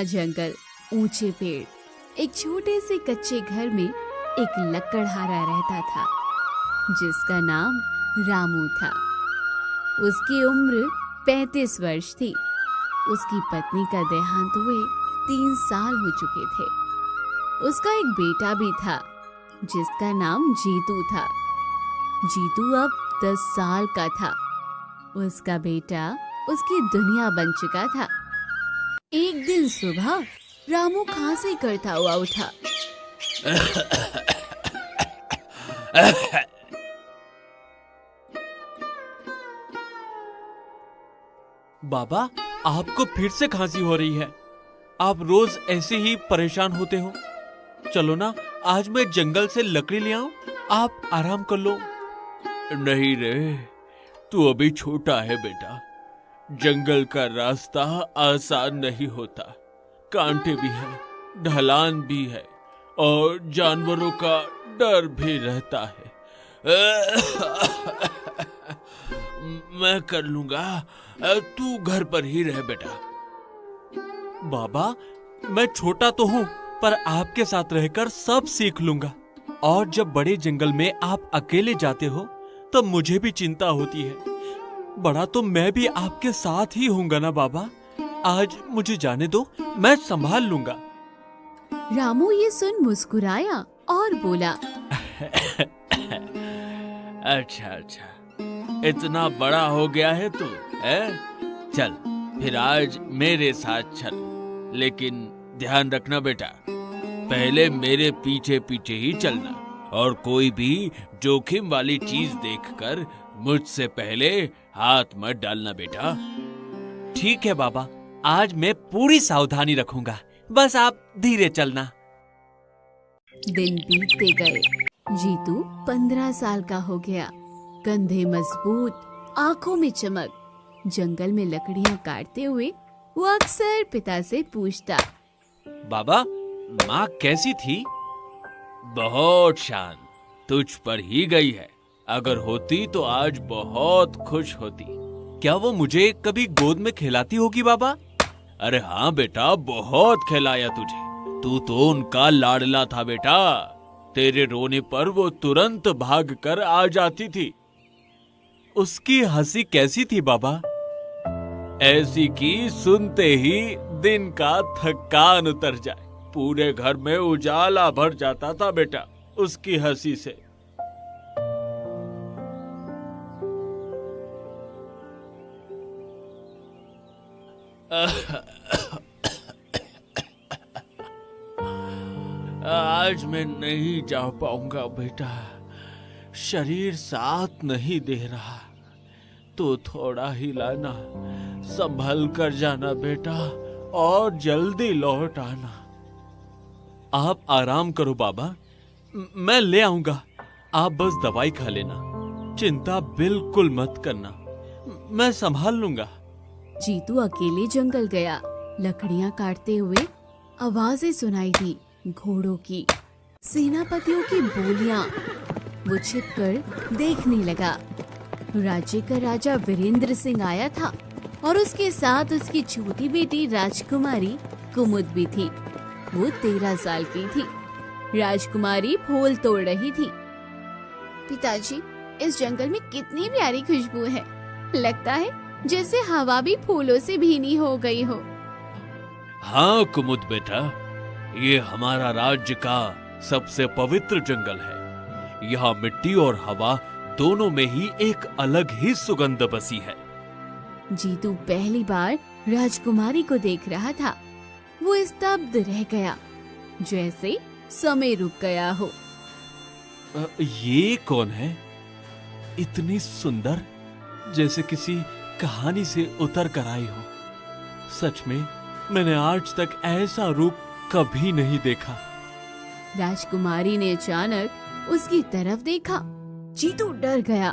जंगल, ऊंचे पेड़, एक छोटे से कच्चे घर में एक लकड़हारा रहता था जिसका नाम रामू था। उसकी उम्र 35 वर्ष थी। उसकी पत्नी का देहांत हुए 3 साल हो चुके थे। उसका एक बेटा भी था जिसका नाम जीतू था। जीतू अब 10 साल का था। उसका बेटा उसकी दुनिया बन चुका था। एक दिन सुबह रामू खांसी करता हुआ उठा। बाबा, आपको फिर से खांसी हो रही है। आप रोज ऐसे ही परेशान होते हो। चलो ना, आज मैं जंगल से लकड़ी ले आऊं, आप आराम कर लो। नहीं रे, तू अभी छोटा है बेटा। जंगल का रास्ता आसान नहीं होता। कांटे भी है, ढलान भी है और जानवरों का डर भी रहता है। मैं कर लूंगा, तू घर पर ही रह बेटा। बाबा, मैं छोटा तो हूँ पर आपके साथ रहकर सब सीख लूंगा। और जब बड़े जंगल में आप अकेले जाते हो तब मुझे भी चिंता होती है। बड़ा तो मैं भी आपके साथ ही होऊंगा ना बाबा। आज मुझे जाने दो, मैं संभाल लूंगा। रामू ये सुन मुस्कुराया और बोला, अच्छा, इतना बड़ा हो गया है तू, है? चल फिर आज मेरे साथ चल, लेकिन ध्यान रखना बेटा, पहले मेरे पीछे पीछे ही चलना और कोई भी जोखिम वाली चीज देखकर मुझसे पहले हाथ मत डालना बेटा। ठीक है बाबा, आज मैं पूरी सावधानी रखूंगा, बस आप धीरे चलना। दिन बीतते गए। जीतू 15 साल का हो गया। कंधे मजबूत, आंखों में चमक। जंगल में लकड़ियां काटते हुए वो अक्सर पिता से पूछता, बाबा, माँ कैसी थी? बहुत शांत, तुझ पर ही गई है। अगर होती तो आज बहुत खुश होती। क्या वो मुझे कभी गोद में खिलाती होगी बाबा? अरे हाँ बेटा, बहुत खिलाया तुझे। तू तो उनका लाडला था बेटा। तेरे रोने पर वो तुरंत भाग कर आ जाती थी। उसकी हंसी कैसी थी बाबा? ऐसी कि सुनते ही दिन का थकान उतर जाए। पूरे घर में उजाला भर जाता था बेटा उसकी हंसी से। आज मैं नहीं जा पाऊंगा बेटा, शरीर साथ नहीं दे रहा। तो थोड़ा ही लाना, संभल कर जाना बेटा और जल्दी लौट आना। आप आराम करो बाबा, मैं ले आऊंगा। आप बस दवाई खा लेना, चिंता बिल्कुल मत करना, मैं संभाल लूंगा। जीतू अकेले जंगल गया। लकड़ियां काटते हुए आवाजें सुनाई दी, घोड़ों की, सेनापतियों की बोलियां। वो छिपकर देखने लगा। राज्य का राजा वीरेंद्र सिंह आया था और उसके साथ उसकी छोटी बेटी राजकुमारी कुमुद भी थी। वो 13 साल की थी। राजकुमारी फूल तोड़ रही थी। पिताजी, इस जंगल में कितनी प्यारी खुशबू है। लगता है जैसे हवा भी फूलों से भीनी हो गई हो। हाँ कुमुद बेटा, ये हमारा राज्य का सबसे पवित्र जंगल है। यहाँ मिट्टी और हवा दोनों में ही एक अलग ही सुगंध बसी है। जीतू पहली बार राजकुमारी को देख रहा था। वो स्तब्ध रह गया, जैसे समय रुक गया हो। ये कौन है? इतनी सुंदर, जैसे किसी कहानी से उतर कर आई हो। सच में मैंने आज तक ऐसा रूप कभी नहीं देखा। राजकुमारी ने अचानक उसकी तरफ देखा। जीतू डर गया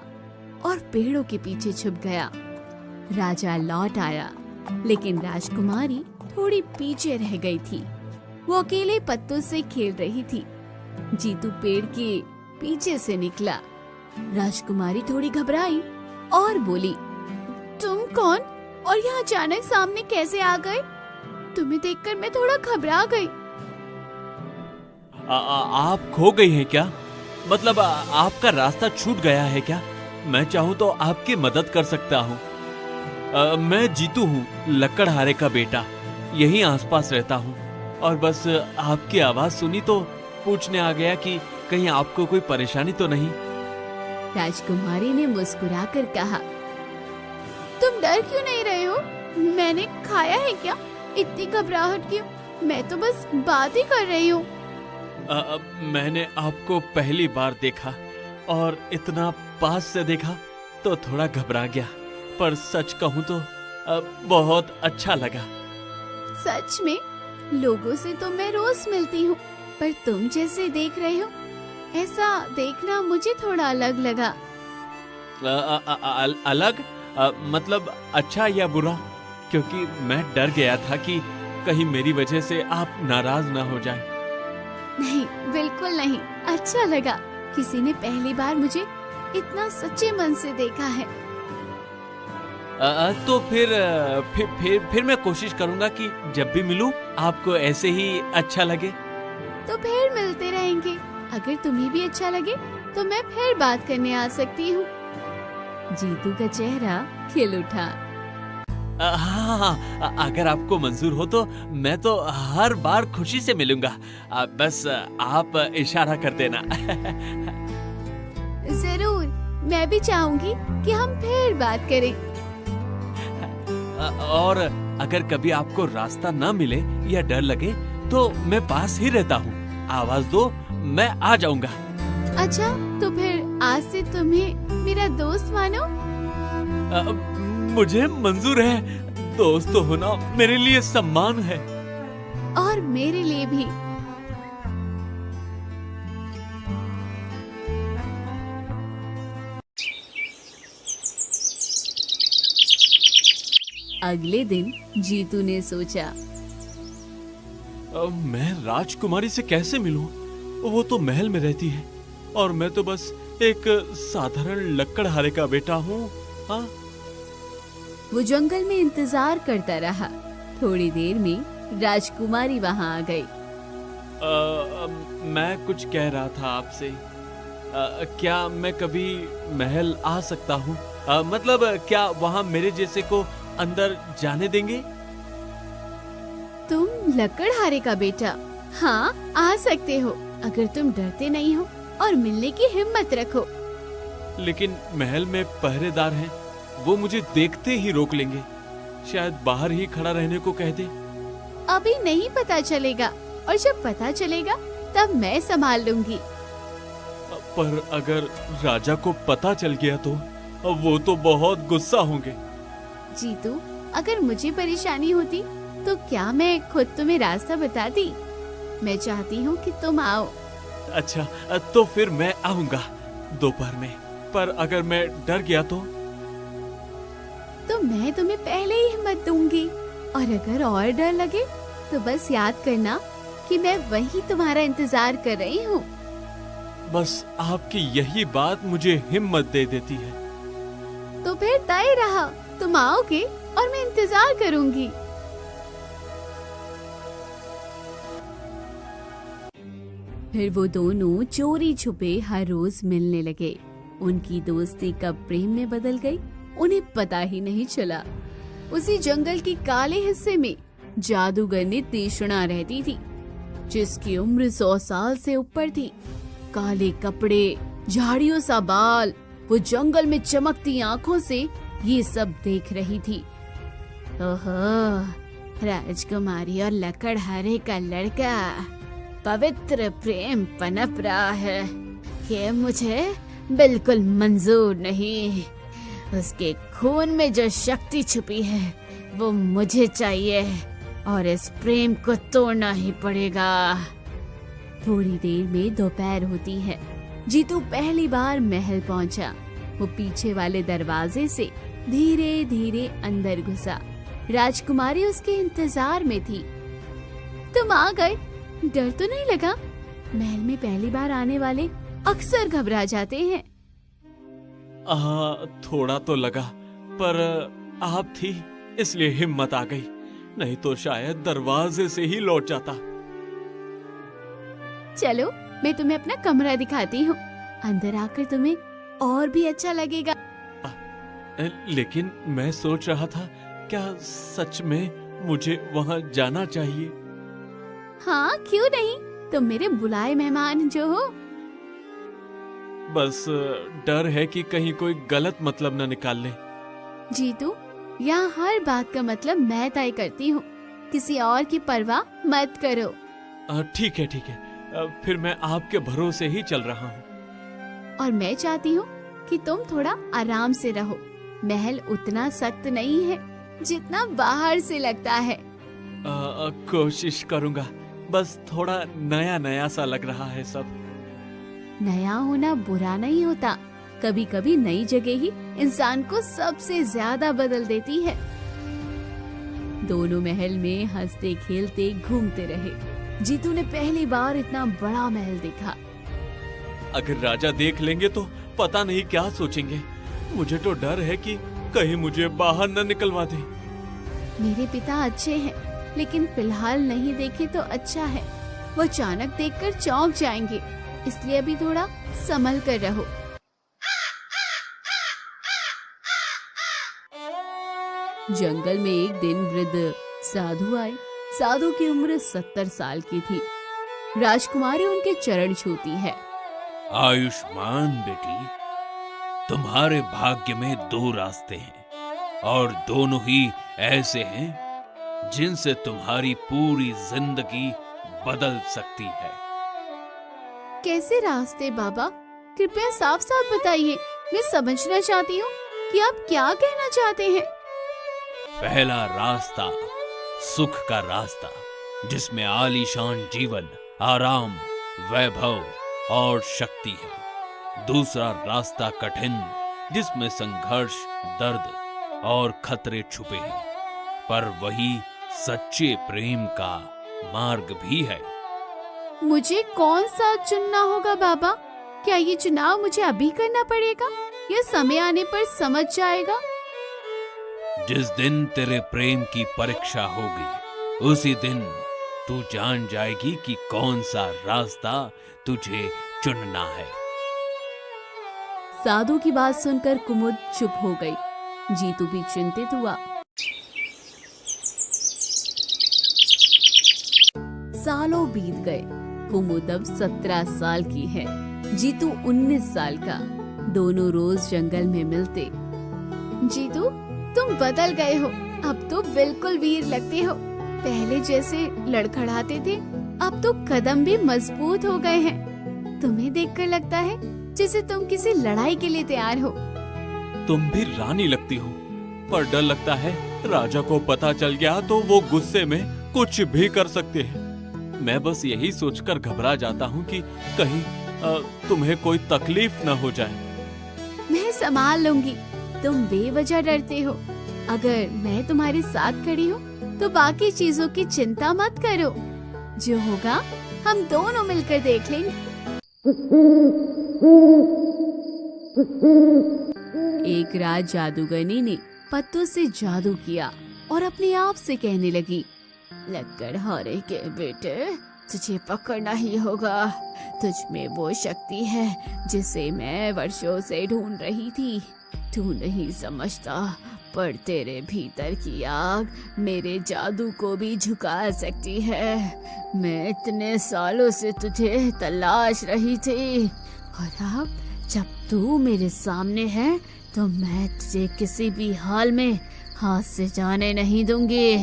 और पेड़ों के पीछे छुप गया। राजा लौट आया, लेकिन राजकुमारी थोड़ी पीछे रह गई थी। वो अकेले पत्तों से खेल रही थी। जीतू पेड़ के पीछे से निकला। राजकुमारी थोड़ी घबराई और बोली, तुम कौन और यहाँ अचानक सामने कैसे आ गए? तुम्हें देखकर मैं थोड़ा घबरा गई। आप खो गई हैं क्या? मतलब आपका रास्ता छूट गया है क्या? मैं चाहूँ तो आपकी मदद कर सकता हूँ। मैं जीतू हूँ, लकड़हारे का बेटा। यहीं आसपास रहता हूँ और बस आपकी आवाज सुनी तो पूछने आ गया कि कहीं आपको कोई परेशानी तो नहीं। राजकुमारी ने मुस्कुराकर कहा, तुम डर क्यों नहीं रहे हो? मैंने खाया है क्या? इतनी घबराहट क्यों? मैं तो बस बात ही कर रही हूँ। मैंने आपको पहली बार देखा और इतना पास से देखा तो थोड़ा घबरा गया, पर सच कहूँ तो बहुत अच्छा लगा। सच में? लोगों से तो मैं रोज मिलती हूँ, पर तुम जैसे देख रहे हो ऐसा देखना मुझे थोड़ा अलग लगा। अलग? मतलब अच्छा या बुरा? क्योंकि मैं डर गया था कि कहीं मेरी वजह से आप नाराज ना हो जाए। नहीं, बिल्कुल नहीं, अच्छा लगा। किसी ने पहली बार मुझे इतना सच्चे मन से देखा है। तो फिर मैं कोशिश करूंगा कि जब भी मिलूं आपको ऐसे ही अच्छा लगे। तो फिर मिलते रहेंगे। अगर तुम्हें भी अच्छा लगे तो मैं फिर बात करने आ सकती हूँ। जीतू का चेहरा खिल उठा। हाँ, अगर आपको मंजूर हो तो मैं तो हर बार खुशी से मिलूंगा। बस आप इशारा कर देना। जरूर, मैं भी चाहूंगी कि हम फिर बात करें। और अगर कभी आपको रास्ता ना मिले या डर लगे तो मैं पास ही रहता हूँ। आवाज दो, मैं आ जाऊंगा। अच्छा, तो फिर आज से तुम्हें मेरा दोस्त मानो? मुझे मंजूर है। दोस्त होना मेरे लिए सम्मान है। और मेरे लिए भी। अगले दिन जीतू ने सोचा, मैं राजकुमारी से कैसे मिलूं? वो तो महल में रहती है और मैं तो बस एक साधारण लकड़हारे का बेटा हूँ। हाँ? वो जंगल में इंतजार करता रहा। थोड़ी देर में राजकुमारी वहाँ आ गई। मैं कुछ कह रहा था आपसे। क्या मैं कभी महल आ सकता हूँ? मतलब क्या वहाँ मेरे जैसे को अंदर जाने देंगे? तुम लकड़हारे का बेटा? हाँ, आ सकते हो अगर तुम डरते नहीं हो और मिलने की हिम्मत रखो। लेकिन महल में पहरेदार हैं, वो मुझे देखते ही रोक लेंगे। शायद बाहर ही खड़ा रहने को कह दे। अभी नहीं पता चलेगा, और जब पता चलेगा तब मैं संभाल लूंगी। पर अगर राजा को पता चल गया तो वो तो बहुत गुस्सा होंगे। जीतू, अगर मुझे परेशानी होती तो क्या मैं खुद तुम्हें रास्ता बताती? मैं चाहती हूँ कि तुम आओ। अच्छा, तो फिर मैं आऊंगा दोपहर में। पर अगर मैं डर गया तो मैं तुम्हें पहले ही हिम्मत दूंगी। और अगर और डर लगे तो बस याद करना कि मैं वही तुम्हारा इंतजार कर रही हूँ। बस आपकी यही बात मुझे हिम्मत दे देती है। तो फिर तय रहा, तुम आओगे और मैं इंतजार करूंगी। फिर वो दोनों चोरी छुपे हर रोज मिलने लगे। उनकी दोस्ती कब प्रेम में बदल गई उन्हें पता ही नहीं चला। उसी जंगल के काले हिस्से में जादूगरनी तीक्ष्णा रहती थी, जिसकी उम्र 100 साल से ऊपर थी। काले कपड़े, झाड़ियों सा बाल, वो जंगल में चमकती आंखों से ये सब देख रही थी। ओहो, राजकुमारी और लकड़हारे का लड़का, पवित्र प्रेम पनप रहा है। ये मुझे बिल्कुल मंजूर नहीं। उसके खून में जो शक्ति छुपी है वो मुझे चाहिए और इस प्रेम को तोड़ना ही पड़ेगा। थोड़ी देर में दोपहर होती है। जीतू पहली बार महल पहुंचा। वो पीछे वाले दरवाजे से धीरे धीरे अंदर घुसा। राजकुमारी उसके इंतजार में थी। तुम आ गए, डर तो नहीं लगा? महल में पहली बार आने वाले अक्सर घबरा जाते हैं। थोड़ा तो लगा, पर आप थी इसलिए हिम्मत आ गई। नहीं तो शायद दरवाजे से ही लौट जाता। चलो मैं तुम्हें अपना कमरा दिखाती हूँ, अंदर आकर तुम्हें और भी अच्छा लगेगा। लेकिन मैं सोच रहा था, क्या सच में मुझे वहाँ जाना चाहिए? हाँ क्यों नहीं, तुम मेरे बुलाए मेहमान जो हो। बस डर है कि कहीं कोई गलत मतलब न निकाल ले। जीतू, यहाँ हर बात का मतलब मैं तय करती हूँ, किसी और की परवाह मत करो। ठीक है ठीक है, फिर मैं आपके भरोसे ही चल रहा हूँ। और मैं चाहती हूँ कि तुम थोड़ा आराम से रहो। महल उतना सख्त नहीं है जितना बाहर से लगता है। कोशिश करूँगा, बस थोड़ा नया नया सा लग रहा है सब। नया होना बुरा नहीं होता, कभी कभी नई जगह ही इंसान को सबसे ज्यादा बदल देती है। दोनों महल में हंसते खेलते घूमते रहे। जीतू ने पहली बार इतना बड़ा महल देखा। अगर राजा देख लेंगे तो पता नहीं क्या सोचेंगे। मुझे तो डर है कि कहीं मुझे बाहर न निकलवा दे। मेरे पिता अच्छे हैं, लेकिन फिलहाल नहीं देखे तो अच्छा है। वो अचानक देखकर चौंक जाएंगे, इसलिए अभी थोड़ा संभल कर रहो। जंगल में एक दिन वृद्ध साधु आए। साधु की उम्र 70 साल की थी। राजकुमारी उनके चरण छूती है। आयुष्मान बेटी, तुम्हारे भाग्य में 2 रास्ते हैं और दोनों ही ऐसे हैं जिनसे तुम्हारी पूरी जिंदगी बदल सकती है। कैसे रास्ते बाबा? कृपया साफ साफ बताइए, मैं समझना चाहती हूँ कि आप क्या कहना चाहते हैं। पहला रास्ता सुख का रास्ता, जिसमें आलीशान जीवन, आराम, वैभव और शक्ति है। दूसरा रास्ता कठिन, जिसमें संघर्ष, दर्द और खतरे छुपे हैं, पर वही सच्चे प्रेम का मार्ग भी है। मुझे कौन सा चुनना होगा बाबा? क्या ये चुनाव मुझे अभी करना पड़ेगा या समय आने पर समझ जाएगा? जिस दिन तेरे प्रेम की परीक्षा होगी, उसी दिन तू जान जाएगी कि कौन सा रास्ता तुझे चुनना है। साधु की बात सुनकर कुमुद चुप हो गई। जीतू भी चिंतित हुआ। सालों बीत गए। कुमुद अब 17 साल की है, जीतू 19 साल का। दोनों रोज जंगल में मिलते। जीतू, तुम बदल गए हो, अब तो बिल्कुल वीर लगते हो। पहले जैसे लड़खड़ाते थे, अब तो कदम भी मजबूत हो गए हैं। तुम्हें देखकर लगता है जैसे तुम किसी लड़ाई के लिए तैयार हो। तुम भी रानी लगती हो, पर डर लगता है राजा को पता चल गया तो वो गुस्से में कुछ भी कर सकते हैं। मैं बस यही सोचकर घबरा जाता हूँ कि कहीं तुम्हें कोई तकलीफ न हो जाए। मैं संभाल लूंगी, तुम बेवजह डरते हो। अगर मैं तुम्हारे साथ खड़ी हूँ तो बाकी चीजों की चिंता मत करो। जो होगा हम दोनों मिलकर देख लेंगे। एक रात जादूगरनी ने पत्तों से जादू किया और अपने आप से कहने लगी, लकड़हारे के बेटे, तुझे पकड़ना ही होगा। तुझ में वो शक्ति है जिसे मैं वर्षों से ढूंढ रही थी। तू नहीं समझता, पर तेरे भीतर की आग मेरे जादू को भी झुका सकती है। मैं इतने सालों से तुझे तलाश रही थी, और अब जब तू मेरे सामने है तो मैं तुझे किसी भी हाल में हाथ से जाने नहीं दूंगी।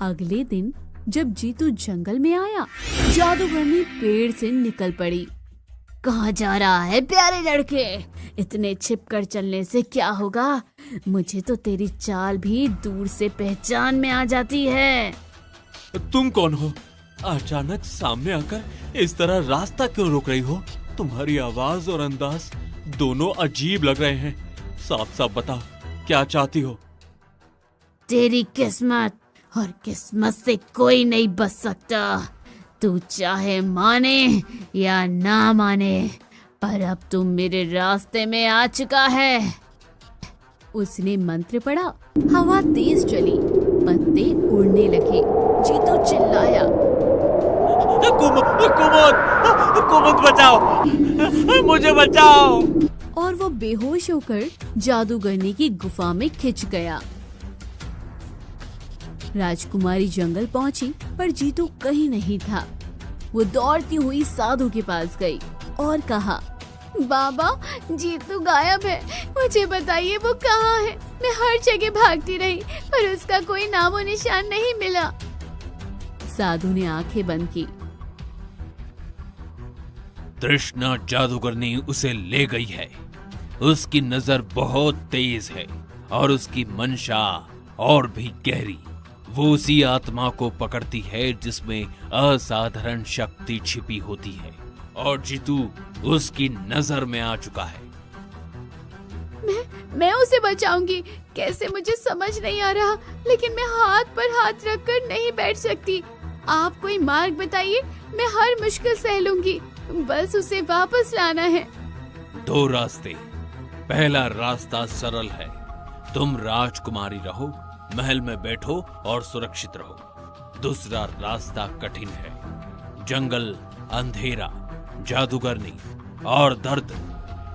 अगले दिन जब जीतू जंगल में आया, जादूगरनी पेड़ से निकल पड़ी। कहाँ जा रहा है प्यारे लड़के? इतने छिपकर चलने से क्या होगा? मुझे तो तेरी चाल भी दूर से पहचान में आ जाती है। तुम कौन हो? अचानक सामने आकर इस तरह रास्ता क्यों रोक रही हो? तुम्हारी आवाज और अंदाज दोनों अजीब लग रहे हैं। साफ साफ बताओ, क्या चाहती हो? तेरी किस्मत, और किस्मत से कोई नहीं बच सकता। तू चाहे माने या ना माने, पर अब तू मेरे रास्ते में आ चुका है। उसने मंत्र पढ़ा, हवा तेज चली, पत्ते उड़ने लगे। जीतू चिल्लाया, कुमुद बचाओ, मुझे बचाओ। और वो बेहोश होकर जादूगरनी की गुफा में खिंच गया। राजकुमारी जंगल पहुंची पर जीतू कहीं नहीं था। वो दौड़ती हुई साधु के पास गई और कहा, बाबा जीतू गायब है, मुझे बताइए वो कहाँ है। मैं हर जगह भागती रही पर उसका कोई नामो निशान नहीं मिला। साधु ने आंखें बंद की। तृष्णा जादूगरनी उसे ले गई है। उसकी नजर बहुत तेज है और उसकी मंशा और भी गहरी। वो उसी आत्मा को पकड़ती है जिसमें असाधारण शक्ति छिपी होती है और जीतू उसकी नजर में आ चुका है। मैं उसे बचाऊंगी कैसे, मुझे समझ नहीं आ रहा, लेकिन मैं हाथ पर हाथ रखकर नहीं बैठ सकती। आप कोई मार्ग बताइए, मैं हर मुश्किल सह लूंगी, बस उसे वापस लाना है। 2 रास्ते। पहला रास्ता सरल है, तुम राजकुमारी रहो, महल में बैठो और सुरक्षित रहो। दूसरा रास्ता कठिन है, जंगल, अंधेरा, जादूगरनी और दर्द।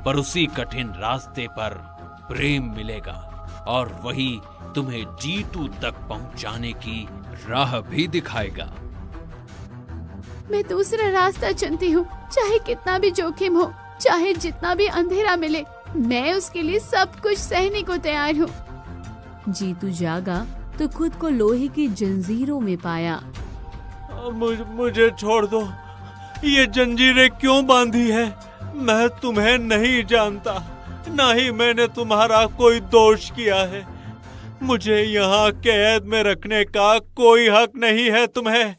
पर उसी कठिन रास्ते पर प्रेम मिलेगा और वही तुम्हें जीतू तक पहुंचाने की राह भी दिखाएगा। मैं दूसरा रास्ता चुनती हूँ, चाहे कितना भी जोखिम हो, चाहे जितना भी अंधेरा मिले, मैं उसके लिए सब कुछ सहने को तैयार हूँ। जीतू जागा तो खुद को लोहे की जंजीरों में पाया। मुझे छोड़ दो, ये जंजीरें क्यों बांधी है? मैं तुम्हें नहीं जानता, ना ही मैंने तुम्हारा कोई दोष किया है। मुझे यहाँ कैद में रखने का कोई हक नहीं है तुम्हें।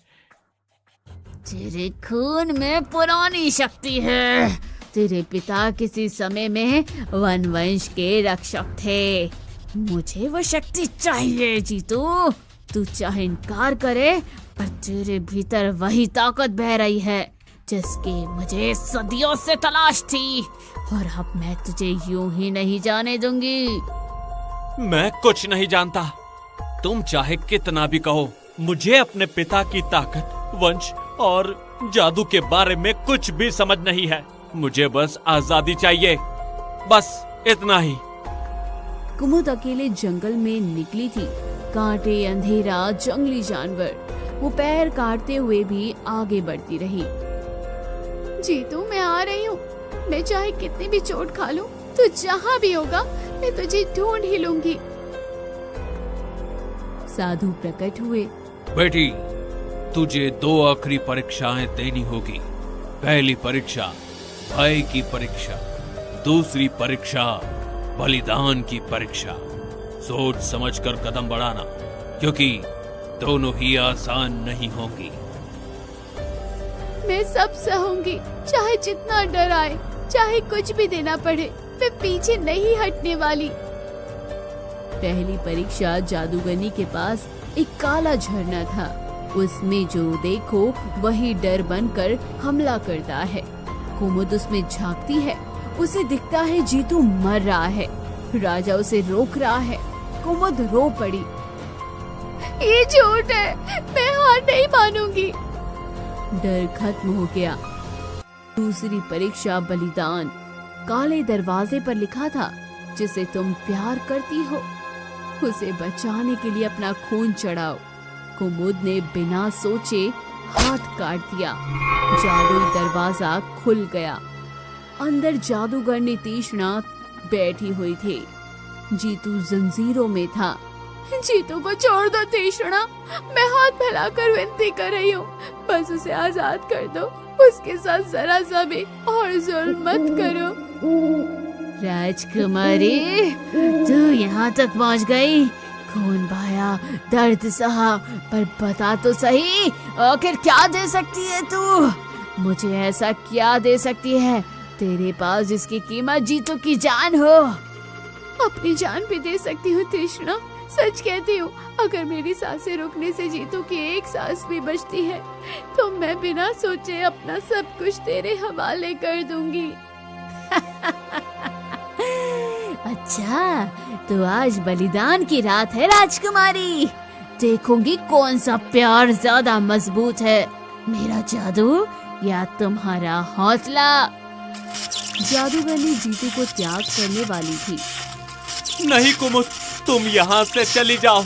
तेरे खून में पुरानी शक्ति है। तेरे पिता किसी समय में वनवंश के रक्षक थे। मुझे वो शक्ति चाहिए जीतू। तू चाहे इनकार करे पर तेरे भीतर वही ताकत बह रही है जिसकी मुझे सदियों से तलाश थी, और अब मैं तुझे यूं ही नहीं जाने दूंगी। मैं कुछ नहीं जानता, तुम चाहे कितना भी कहो। मुझे अपने पिता की ताकत, वंश और जादू के बारे में कुछ भी समझ नहीं है। मुझे बस आजादी चाहिए, बस इतना ही। कुमुद अकेले जंगल में निकली थी। कांटे, अंधेरा, जंगली जानवर। वो पैर काटते हुए भी आगे बढ़ती रही। जीतू मैं आ रही हूँ, मैं चाहे कितनी भी चोट खा लूं, तू जहाँ भी होगा मैं तुझे ढूंढ ही लूंगी। साधु प्रकट हुए। बेटी, तुझे 2 आखिरी परीक्षाएं देनी होगी। पहली परीक्षा भय की परीक्षा, दूसरी परीक्षा बलिदान की परीक्षा। सोच समझकर कदम बढ़ाना, क्योंकि दोनों ही आसान नहीं होंगी। मैं सब सहूंगी, चाहे जितना डर आए, चाहे कुछ भी देना पड़े, मैं पीछे नहीं हटने वाली। पहली परीक्षा जादूगरनी के पास एक काला झरना था। उसमें जो देखो वही डर बनकर हमला करता है। कुमुद उसमें झांकती है, उसे दिखता है जीतू मर रहा है। राजा उसे रोक रहा है। कुमुद रो पड़ी। ये झूठ है, मैं हार नहीं मानूंगी। डर खत्म हो गया। दूसरी परीक्षा बलिदान। काले दरवाजे पर लिखा था, जिसे तुम प्यार करती हो उसे बचाने के लिए अपना खून चढ़ाओ। कुमुद ने बिना सोचे हाथ काट दिया। जादुई दरवाजा खुल गया। अंदर जादूगरनी तीक्ष्णा बैठी हुई थी। जीतू जंजीरों में था। जीतू को छोड़ दो तीक्ष्णा, मैं हाथ फैलाकर विनती कर रही हूँ, बस उसे आजाद कर दो। उसके साथ जरा सा भी और जुल्म मत करो। राजकुमारी, तू यहाँ तक पहुँच गई। खून बहाया, दर्द सहा, पर बता तो सही, आखिर क्या दे सकती है तू? मुझे ऐसा क्या दे सकती है तेरे पास जिसकी कीमत जीतू की जान हो? अपनी जान भी दे सकती हूँ तीक्ष्णा, सच कहती हूँ। अगर मेरी सांसें रुकने से जीतू की एक सांस भी बचती है तो मैं बिना सोचे अपना सब कुछ तेरे हवाले कर दूंगी। अच्छा, तो आज बलिदान की रात है राजकुमारी। देखूंगी कौन सा प्यार ज्यादा मजबूत है, मेरा जादू या तुम्हारा हौसला। जादूगरनी जीतू को त्याग करने वाली थी। नहीं कुमुद, तुम यहाँ से चली जाओ।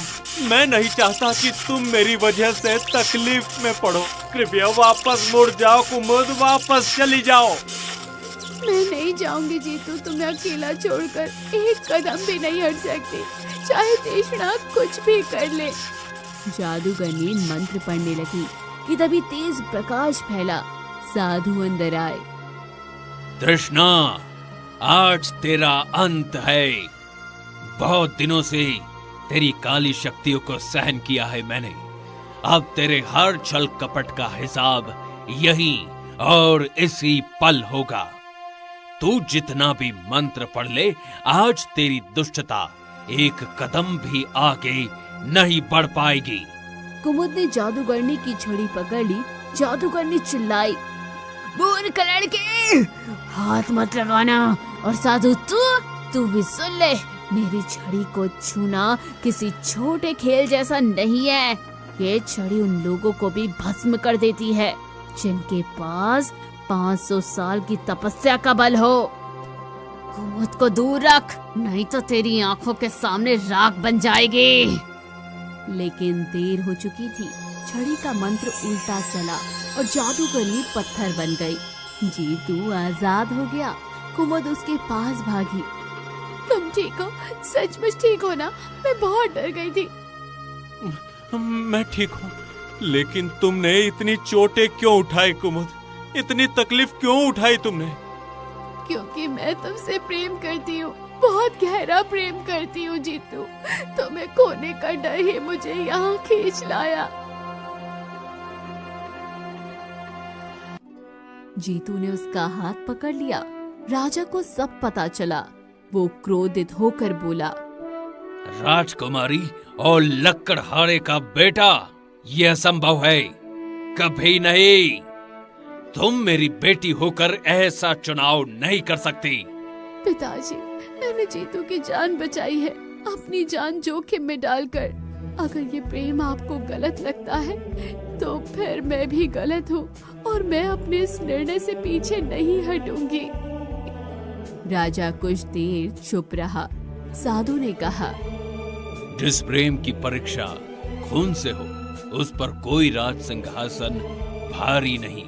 मैं नहीं चाहता कि तुम मेरी वजह से तकलीफ में पड़ो। कृपया वापस मुड़ जाओ कुमुद, वापस चली जाओ। मैं नहीं जाऊंगी जीतू, तुम्हें अकेला छोड़कर एक कदम भी नहीं हट सकती, चाहे तृष्णा कुछ भी कर ले। जादूगरनी मंत्र पढ़ने लगी कि तभी तेज प्रकाश फैला। साधु अंदर आए। तृष्णा, आज तेरा अंत है। बहुत दिनों से तेरी काली शक्तियों को सहन किया है मैंने। अब तेरे हर छल कपट का हिसाब यही और इसी पल होगा। तू जितना भी मंत्र पढ़ ले, आज तेरी दुष्टता एक कदम भी आगे नहीं बढ़ पाएगी। कुमुद ने जादूगरनी की छड़ी पकड़ ली। जादूगरनी चिल्लाई, मूर्ख लड़के, हाथ मत लगाना। और साधु तू भी सुन ले, मेरी छड़ी को छूना किसी छोटे खेल जैसा नहीं है। ये छड़ी उन लोगों को भी भस्म कर देती है जिनके पास 500 साल की तपस्या का बल हो। कुमुद को दूर रख, नहीं तो तेरी आंखों के सामने राख बन जाएगी। लेकिन देर हो चुकी थी। छड़ी का मंत्र उल्टा चला और जादूगरनी पत्थर बन गई। जीतू आजाद हो गया। कुमुद उसके पास भागी। तुम ठीक हो? सचमुच ठीक हो ना? मैं बहुत डर गई थी। मैं ठीक हूँ, लेकिन तुमने इतनी चोटें क्यों उठाई कुमुद? इतनी तकलीफ क्यों उठाई तुमने? क्योंकि मैं तुमसे प्रेम करती हूँ, बहुत गहरा प्रेम करती हूँ जीतू। तुम्हें खोने का डर ही मुझे यहाँ खींच लाया। जीतू ने उसका हाथ पकड़ लिया। राजा को सब पता चला। वो क्रोधित होकर बोला, राजकुमारी और लकड़हारे का बेटा, यह असंभव है, कभी नहीं। तुम मेरी बेटी होकर ऐसा चुनाव नहीं कर सकती। पिताजी, मैंने जीतू की जान बचाई है, अपनी जान जोखिम में डालकर। अगर ये प्रेम आपको गलत लगता है तो फिर मैं भी गलत हूँ और मैं अपने इस निर्णय से पीछे नहीं हटूंगी। राजा कुछ देर चुप रहा। साधु ने कहा, जिस प्रेम की परीक्षा खून से हो, उस पर कोई राज सिंहासन भारी नहीं।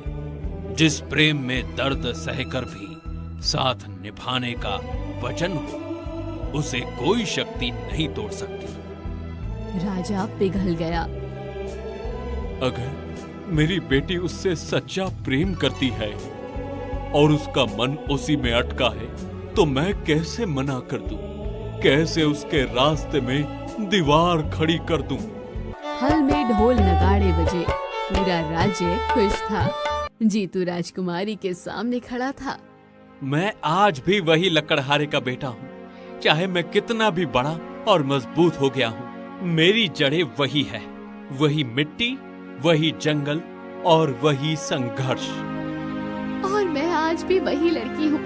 जिस प्रेम में दर्द सहकर भी साथ निभाने का वचन हो, उसे कोई शक्ति नहीं तोड़ सकती। राजा पिघल गया। अगर मेरी बेटी उससे सच्चा प्रेम करती है और उसका मन उसी में अटका है, तो मैं कैसे मना कर दूं? कैसे उसके रास्ते में दीवार खड़ी कर दूं? हल में ढोल नगाड़े बजे। पूरा राज्य खुश था। जीतू राजकुमारी के सामने खड़ा था। मैं आज भी वही लकड़हारे का बेटा हूँ, चाहे मैं कितना भी बड़ा और मजबूत हो गया हूँ। मेरी जड़ें वही है, वही मिट्टी, वही जंगल और वही संघर्ष। और मैं आज भी वही लड़की हूँ,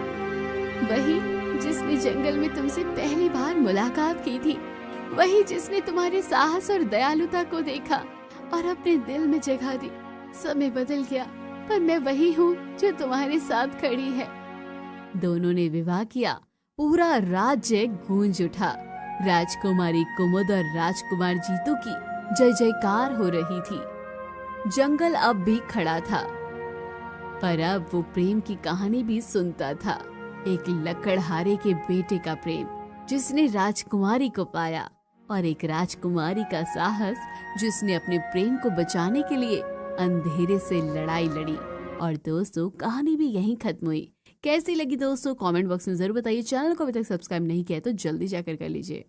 वही जिसने जंगल में तुमसे पहली बार मुलाकात की थी, वही जिसने तुम्हारे साहस और दयालुता को देखा और अपने दिल में जगह दी। समय बदल गया, पर मैं वही हूँ जो तुम्हारे साथ खड़ी है। दोनों ने विवाह किया। पूरा राज्य गूंज उठा। राजकुमारी कुमुद और राजकुमार जीतू की जय जयकार हो रही थी। जंगल अब भी खड़ा था, पर अब वो प्रेम की कहानी भी सुनता था। एक लकड़हारे के बेटे का प्रेम जिसने राजकुमारी को पाया, और एक राजकुमारी का साहस जिसने अपने प्रेम को बचाने के लिए अंधेरे से लड़ाई लड़ी। और दोस्तों, कहानी भी यहीं खत्म हुई। कैसी लगी दोस्तों, कमेंट बॉक्स में जरूर बताइए। चैनल को अभी तक सब्सक्राइब नहीं किया तो जल्दी जाकर कर लीजिए।